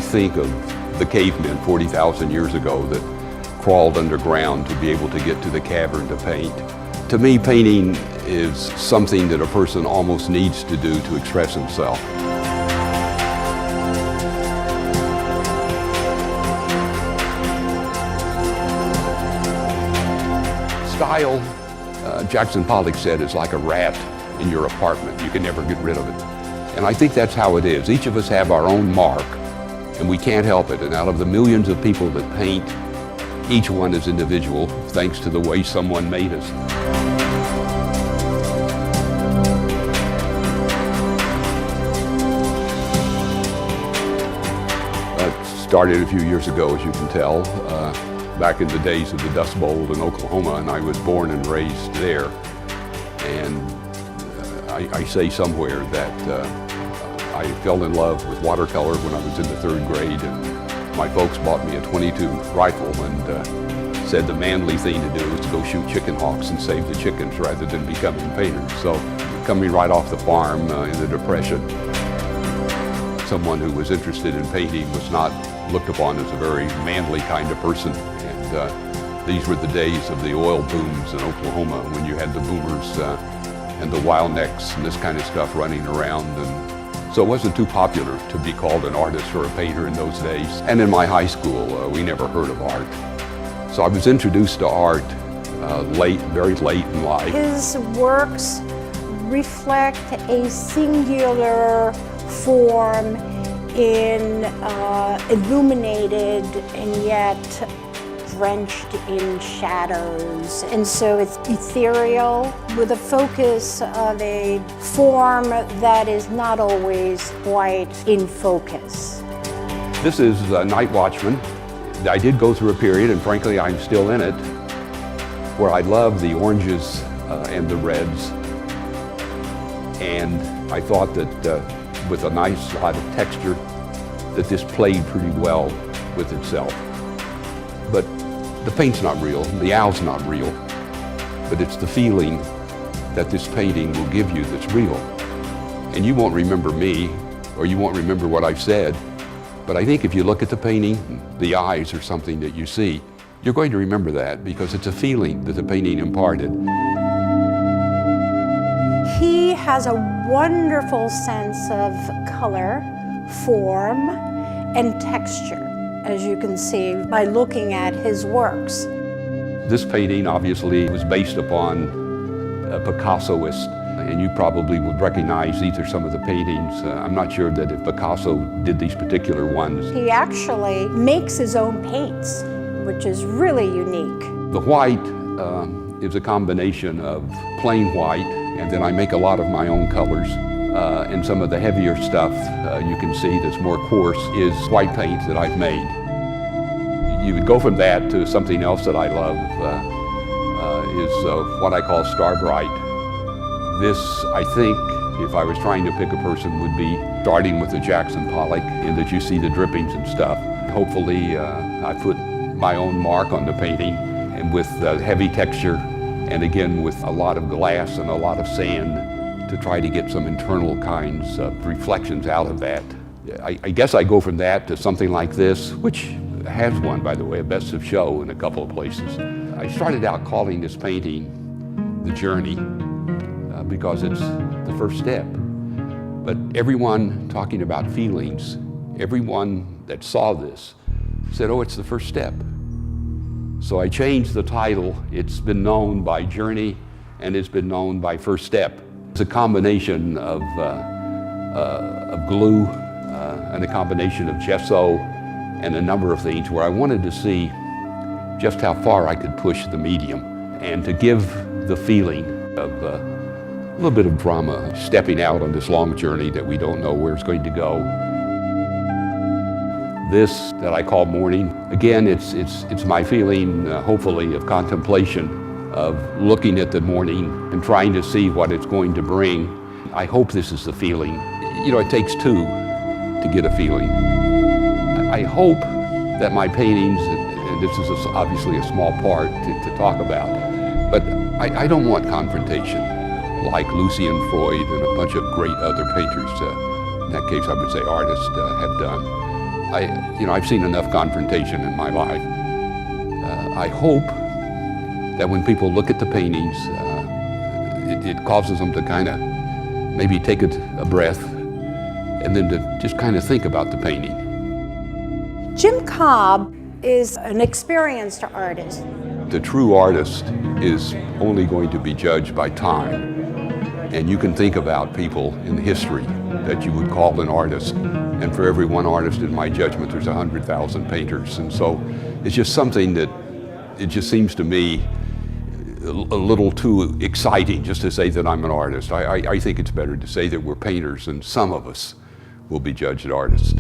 think of the cavemen 40,000 years ago that crawled underground to be able to get to the cavern to paint. To me, painting is something that a person almost needs to do to express himself. Style, Jackson Pollock said, is like a rat in your apartment. You can never get rid of it. And I think that's how it is. Each of us have our own mark, and we can't help it. And out of the millions of people that paint, each one is individual, thanks to the way someone made us. It started a few years ago, as you can tell, back in the days of the Dust Bowl in Oklahoma, and I was born and raised there. And I say somewhere that I fell in love with watercolor when I was in the 3rd grade, and my folks bought me a .22 rifle and said the manly thing to do is to go shoot chicken hawks and save the chickens rather than becoming painters. So coming right off the farm in the Depression, someone who was interested in painting was not looked upon as a very manly kind of person. And these were the days of the oil booms in Oklahoma, when you had the boomers and the wild necks and this kind of stuff running around. And so it wasn't too popular to be called an artist or a painter in those days. And in my high school, we never heard of art. So I was introduced to art very late in life. His works reflect a singular form in illuminated and yet drenched in shadows. And so it's ethereal with a focus of a form that is not always quite in focus. This is Night Watchman. I did go through a period, and frankly I'm still in it, where I love the oranges and the reds. And I thought that with a nice lot of texture, that this played pretty well with itself. But the paint's not real, the owl's not real, but it's the feeling that this painting will give you that's real. And you won't remember me, or you won't remember what I've said, but I think if you look at the painting, the eyes are something that you see, you're going to remember that because it's a feeling that the painting imparted. He has a wonderful sense of color, form, and texture, as you can see by looking at his works. This painting obviously was based upon a Picassoist, and you probably would recognize these are some of the paintings. I'm not sure that if Picasso did these particular ones. He actually makes his own paints, which is really unique. The white is a combination of plain white, and then I make a lot of my own colors. And some of the heavier stuff you can see that's more coarse is white paint that I've made. You would go from that to something else that I love is what I call Starbright. This, I think, if I was trying to pick a person, would be starting with the Jackson Pollock, in that you see the drippings and stuff. Hopefully I put my own mark on the painting, and with heavy texture, and again with a lot of glass and a lot of sand, to try to get some internal kinds of reflections out of that. I guess I go from that to something like this, which has won, by the way, a Best of Show in a couple of places. I started out calling this painting The Journey because it's the first step. But everyone talking about feelings, everyone that saw this said, oh, it's the first step. So I changed the title. It's been known by Journey, and it's been known by First Step. It's a combination of glue and a combination of gesso and a number of things, where I wanted to see just how far I could push the medium and to give the feeling of a little bit of drama, stepping out on this long journey that we don't know where it's going to go. This that I call Morning, again, it's my feeling, hopefully, of contemplation, of looking at the morning and trying to see what it's going to bring. I hope this is the feeling. You know, it takes two to get a feeling. I hope that my paintings, and this is obviously a small part to talk about, but I don't want confrontation like Lucian Freud and a bunch of great other painters, in that case I would say artists, have done. I've seen enough confrontation in my life. I hope that when people look at the paintings, it causes them to kind of maybe take a breath and then to just kind of think about the painting. Jim Cobb is an experienced artist. The true artist is only going to be judged by time. And you can think about people in history that you would call an artist. And for every one artist, in my judgment, there's 100,000 painters. And so it's just something that it just seems to me a little too exciting just to say that I'm an artist. I think it's better to say that we're painters, and some of us will be judged artists.